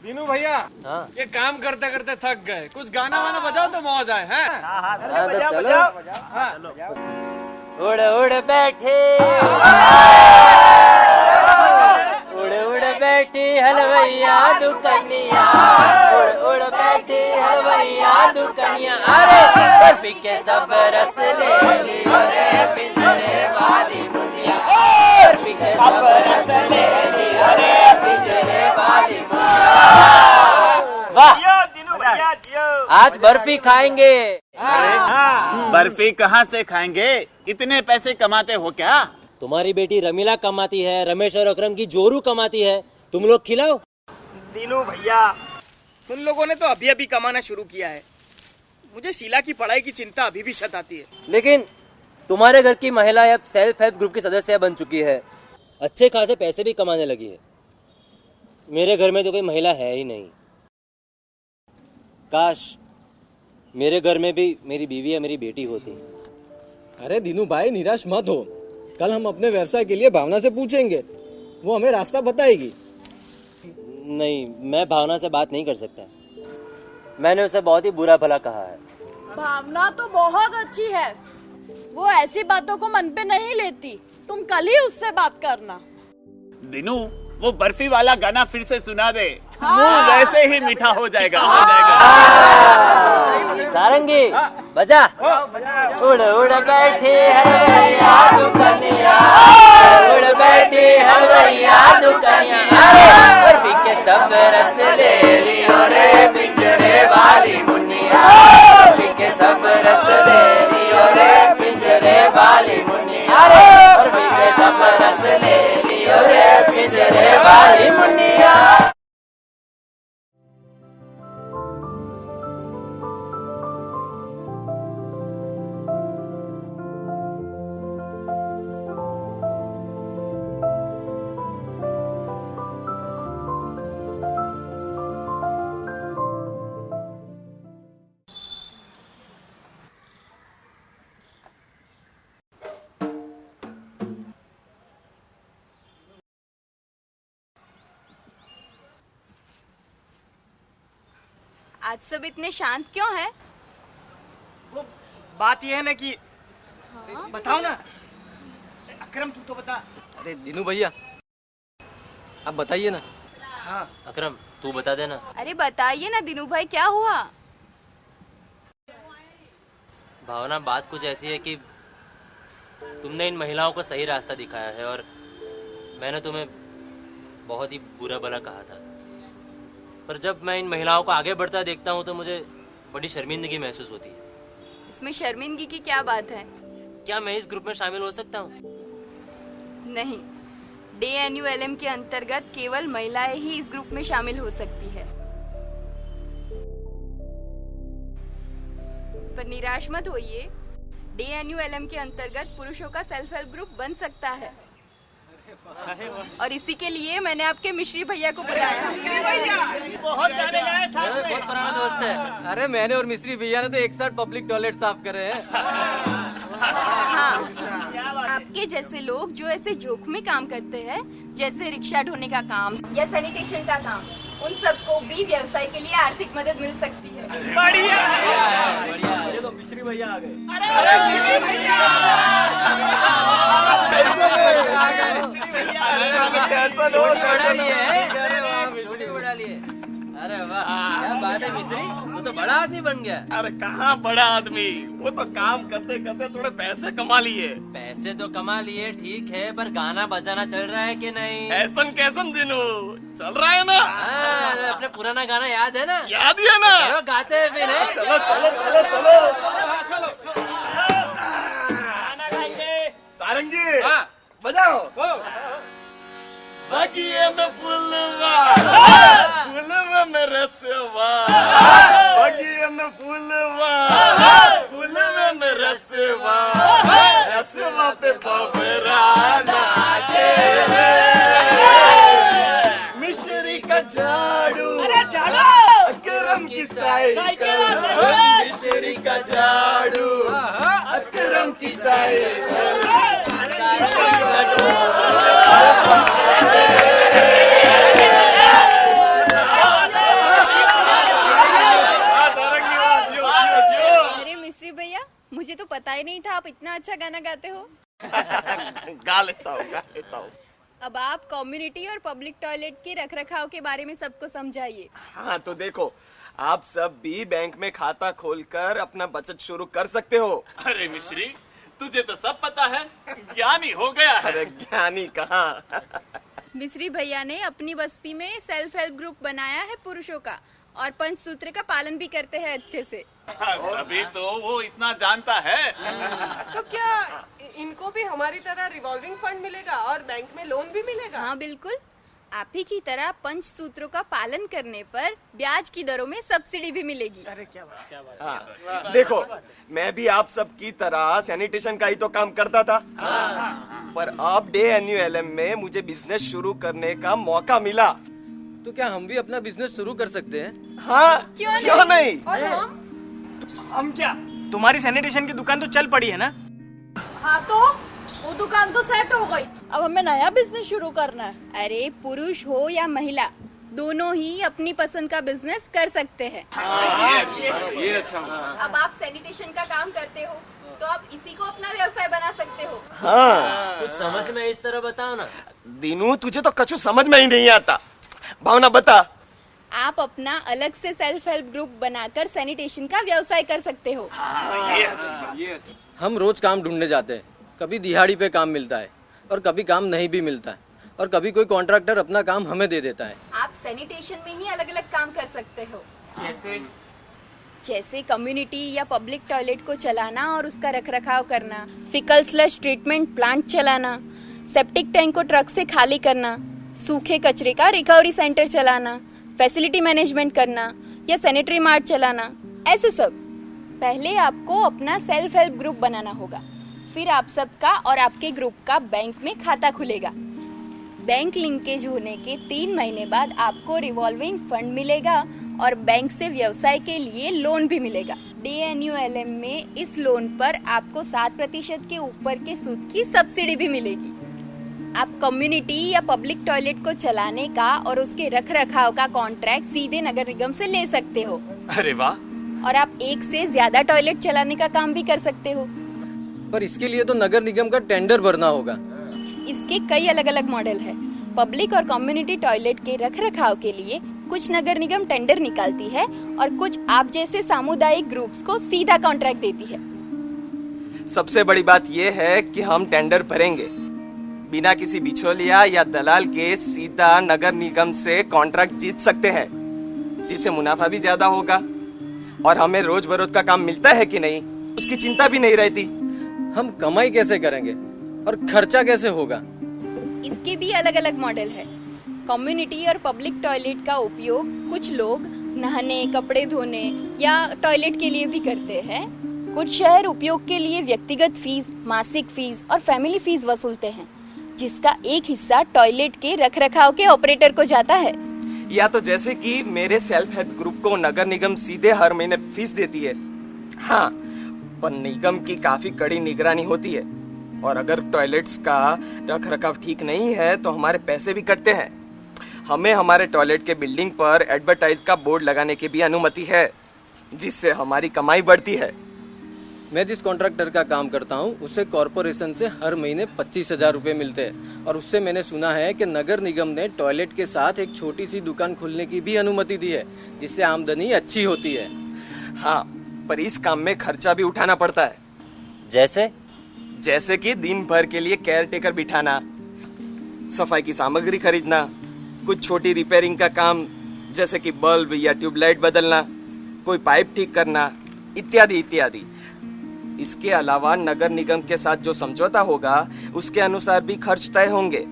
दीनू भैया, ये काम करते करते थक गए, कुछ गाना वाना बजाओ तो मौज आए हैं। तो चलो। उड़ उड़ बैठे उड़ उड़ बैठी हलवैया दुकनिया, उड़ उड़ बैठी हलवैया दुकनिया, अरे बर्फी के सब रस ले लियो रे पिंजरे वाली मुनिया, बर्फी के सब रस ले लियो रे पिंजरे वाली मुनिया। वाह, आज बर्फी खाएंगे। बर्फी कहाँ से खाएंगे? इतने पैसे कमाते हो क्या? तुम्हारी बेटी रमीला कमाती है, रमेश और अकरम की जोरू कमाती है, तुम लोग खिलाओ। दीनू भैया, तुम लोगों ने तो अभी अभी कमाना शुरू किया है, मुझे शीला की पढ़ाई की चिंता अभी भी सताती है। लेकिन तुम्हारे घर की महिला अब सेल्फ हेल्प ग्रुप की सदस्य बन चुकी है, अच्छे खासे पैसे भी कमाने लगी है। मेरे घर में तो कोई महिला है ही नहीं। काश मेरे घर में भी मेरी बीवी या मेरी बेटी होती। अरे दीनू भाई, निराश मत हो, कल हम अपने व्यवसाय के लिए भावना से पूछेंगे, वो हमें रास्ता बताएगी। नहीं, मैं भावना से बात नहीं कर सकता, मैंने उसे बहुत ही बुरा भला कहा है। भावना तो बहुत अच्छी है, वो ऐसी बातों को मन पे नहीं लेती, तुम कल ही उससे बात करना। दिनू, वो बर्फी वाला गाना फिर से सुना दे, मुंह वैसे ही मीठा हो जाएगा। सारंगी बजा। उड़ उड़ बैठी हलवैया दुकनिया, उड़ बैठी हलवैया दुकनिया, अरे बर्फी के सब रस ले लियो रे पिंजरे वाली मुनिया, बर्फी के सब रस ले लियो रे पिंजरे वाली मुनिया, अरे बर्फी के सब रस ले लियो रे पिंजरे वाली मुनिया। आज सब इतने शांत क्यों है? वो बात ये है ना कि बताओ ना, अकरम तू तो बता। अरे दीनू भैया, आप बताइए ना। हाँ अकरम तू बता देना। अरे बताइए ना दीनू भाई, क्या हुआ? भावना, बात कुछ ऐसी है कि तुमने इन महिलाओं को सही रास्ता दिखाया है और मैंने तुम्हें बहुत ही बुरा भला कहा था, पर जब मैं इन महिलाओं को आगे बढ़ता देखता हूँ तो मुझे बड़ी शर्मिंदगी महसूस होती है। इसमें शर्मिंदगी की क्या बात है? क्या मैं इस ग्रुप में शामिल हो सकता हूँ? नहीं, DNULM के अंतर्गत केवल महिलाएं ही इस ग्रुप में शामिल हो सकती है। पर निराश मत होइए, DNULM के अंतर्गत पुरुषों का सेल्फ हेल्प ग्रुप बन सकता है, और इसी के लिए मैंने आपके मिश्री भैया को बुलाया। बहुत पुराना दोस्त है। अरे मैंने और मिस्त्री भैया ने तो एक साथ पब्लिक टॉयलेट साफ करे हैं। हाँ, आपके जैसे लोग जो ऐसे जोखमी काम करते हैं, जैसे रिक्शा ढोने का काम या सैनिटेशन का काम, उन सबको भी व्यवसाय के लिए आर्थिक मदद मिल सकती है। बढ़िया, ये तो मिश्री भैया आ गए। छोटी बड़ा लिए। अरे वाह, क्या बात है मिश्री, तू तो बड़ा आदमी बन गया। अरे कहाँ बड़ा आदमी, वो तो काम करते करते थोड़े पैसे कमा लिए। पैसे तो कमा लिए, ठीक है, पर गाना बजाना चल रहा है कि नहीं? ऐसन कैसन दिनू चल रहा है ना? अपने पुराना गाना याद है ना? याद ही है ना? चलो गाते हैं फिर। चलो चलो चलो चलो। सारंगी बजाओ। बगिए में फूलवा, फूलवा में रसवा, बगिए में फूलवा, फूलवा में रसवा, रसवा पे बबरा नाचे रे, मिश्री का झाड़ू, अकरम की साइकिल, मिश्री का झाड़ू, अकरम की साइकिल, ही नहीं था आप इतना अच्छा गाना गाते हो। गा लेता हूँ। अब आप कम्युनिटी और पब्लिक टॉयलेट के रखरखाव के बारे में सबको समझाइए। हाँ तो देखो, आप सब भी बैंक में खाता खोलकर अपना बचत शुरू कर सकते हो। अरे मिश्री, तुझे तो सब पता है, ज्ञानी हो गया है। अरे ज्ञानी कहाँ। मिश्री भैया ने अपनी बस्ती में सेल्फ हेल्प ग्रुप बनाया है पुरुषों का, और पंचसूत्र का पालन भी करते हैं अच्छे से। अभी तो वो इतना जानता है। तो क्या इनको भी हमारी तरह रिवॉल्विंग फंड मिलेगा और बैंक में लोन भी मिलेगा? हाँ बिल्कुल, आप ही की तरह पंचसूत्रों का पालन करने पर ब्याज की दरों में सब्सिडी भी मिलेगी। अरे क्या बात। हाँ, देखो मैं भी आप सब की तरह सैनिटेशन का ही तो काम करता था, पर अब DNULM में मुझे बिजनेस शुरू करने का मौका मिला। तो क्या हम भी अपना बिजनेस शुरू कर सकते हैं? हाँ क्यों नहीं। और हम क्या, तुम्हारी सैनिटेशन की दुकान तो चल पड़ी है ना? हाँ तो वो दुकान तो सेट हो गई, अब हमें नया बिजनेस शुरू करना है। अरे पुरुष हो या महिला, दोनों ही अपनी पसंद का बिजनेस कर सकते हैं। ये अच्छा। अब आप सैनिटेशन का काम करते हो तो आप इसी को अपना व्यवसाय बना सकते हो। हाँ कुछ समझ में इस तरह बताओ ना। दीनू, तुझे तो कछु समझ में ही नहीं आता। भावना बता। आप अपना अलग से सेल्फ हेल्प ग्रुप बनाकर सैनिटेशन का व्यवसाय कर सकते हो। हम रोज काम ढूंढने जाते हैं, कभी दिहाड़ी पे काम मिलता है और कभी काम नहीं भी मिलता है, और कभी कोई कॉन्ट्रैक्टर अपना काम हमें दे देता है। आप सैनिटेशन में ही अलग अलग काम कर सकते हो, जैसे कम्युनिटी या पब्लिक टॉयलेट को चलाना और उसका रखरखाव करना, फिकल स्लश ट्रीटमेंट प्लांट चलाना, सेप्टिक टैंक को ट्रक से खाली करना, सूखे कचरे का रिकवरी सेंटर चलाना, फैसिलिटी मैनेजमेंट करना या सैनिटरी मार्ट चलाना, ऐसे सब। पहले आपको अपना सेल्फ हेल्प ग्रुप बनाना होगा, फिर आप सबका और आपके ग्रुप का बैंक में खाता खुलेगा। बैंक लिंकेज होने के 3 महीने बाद आपको रिवॉल्विंग फंड मिलेगा और बैंक से व्यवसाय के लिए लोन भी मिलेगा। DNULM में इस लोन पर आपको 7% के ऊपर के सूद की सब्सिडी भी मिलेगी। आप कम्युनिटी या पब्लिक टॉयलेट को चलाने का और उसके रखरखाव का कॉन्ट्रैक्ट सीधे नगर निगम से ले सकते हो। अरे वाह। और आप एक से ज्यादा टॉयलेट चलाने का काम भी कर सकते हो। पर इसके लिए तो नगर निगम का टेंडर भरना होगा। इसके कई अलग अलग मॉडल है। पब्लिक और कम्युनिटी टॉयलेट के रखरखाव के लिए कुछ नगर निगम टेंडर निकालती है और कुछ आप जैसे सामुदायिक ग्रुप्स को सीधा कॉन्ट्रैक्ट देती है। सबसे बड़ी बात यह है कि हम टेंडर भरेंगे बिना किसी बिचौलिया या दलाल के, सीधा नगर निगम से कॉन्ट्रैक्ट जीत सकते हैं, जिससे मुनाफा भी ज्यादा होगा और हमें रोज बरोज का काम मिलता है कि नहीं उसकी चिंता भी नहीं रहती। हम कमाई कैसे करेंगे और खर्चा कैसे होगा? इसके भी अलग अलग मॉडल है। कम्युनिटी और पब्लिक टॉयलेट का उपयोग कुछ लोग नहाने, कपड़े धोने या टॉयलेट के लिए भी करते हैं। कुछ शहर उपयोग के लिए व्यक्तिगत फीस, मासिक फीस और फैमिली फीस वसूलते हैं, जिसका एक हिस्सा टॉयलेट के रखरखाव के ऑपरेटर को जाता है। या तो जैसे कि मेरे सेल्फ हेल्प ग्रुप को नगर निगम सीधे हर महीने फीस देती है। हाँ, पर निगम की काफी कड़ी निगरानी होती है और अगर टॉयलेट्स का रखरखाव ठीक नहीं है तो हमारे पैसे भी कटते हैं। हमें हमारे टॉयलेट के बिल्डिंग पर एडवर्टाइज का बोर्ड लगाने की भी अनुमति है, जिससे हमारी कमाई बढ़ती है। मैं जिस कॉन्ट्रैक्टर का काम करता हूँ उसे कॉर्पोरेशन से हर महीने 25,000 रुपए मिलते हैं, और उससे मैंने सुना है कि नगर निगम ने टॉयलेट के साथ एक छोटी सी दुकान खोलने की भी अनुमति दी है, जिससे आमदनी अच्छी होती है। हाँ, पर इस काम में खर्चा भी उठाना पड़ता है। जैसे कि दिन भर के लिए केयर टेकर बिठाना, सफाई की सामग्री खरीदना, कुछ छोटी रिपेयरिंग का काम जैसे कि बल्ब या ट्यूबलाइट बदलना, कोई पाइप ठीक करना, इत्यादि इत्यादि। इसके अलावा नगर निगम के साथ जो समझौता होगा उसके अनुसार भी खर्च तय होंगे।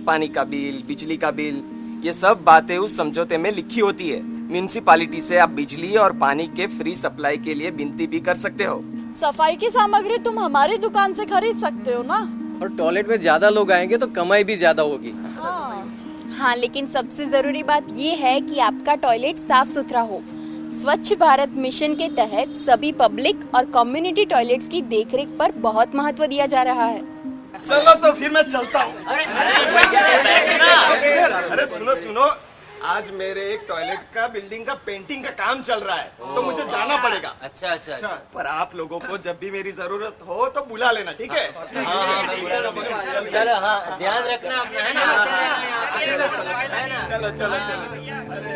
पानी का बिल, बिजली का बिल, ये सब बातें उस समझौते में लिखी होती है। म्यूनिसिपैलिटी से आप बिजली और पानी के फ्री सप्लाई के लिए विनती भी कर सकते हो। सफाई की सामग्री तुम हमारी दुकान से खरीद सकते हो ना। और टॉयलेट में ज्यादा लोग आएंगे तो कमाई भी ज्यादा होगी। हाँ, लेकिन सबसे जरूरी बात ये है कि आपका टॉयलेट साफ सुथरा हो। स्वच्छ भारत मिशन के तहत सभी पब्लिक और कम्युनिटी टॉयलेट्स की देखरेख पर बहुत महत्व दिया जा रहा है। चलो तो फिर मैं चलता हूँ। अरे सुनो, आज मेरे एक टॉयलेट का बिल्डिंग का पेंटिंग का काम चल रहा है, तो मुझे जाना पड़ेगा। अच्छा अच्छा अच्छा। पर आप लोगों को जब भी मेरी जरूरत हो तो बुला लेना, ठीक है? चलो हाँ ध्यान रखना अपना, है ना? चलो चलो चलो। अरे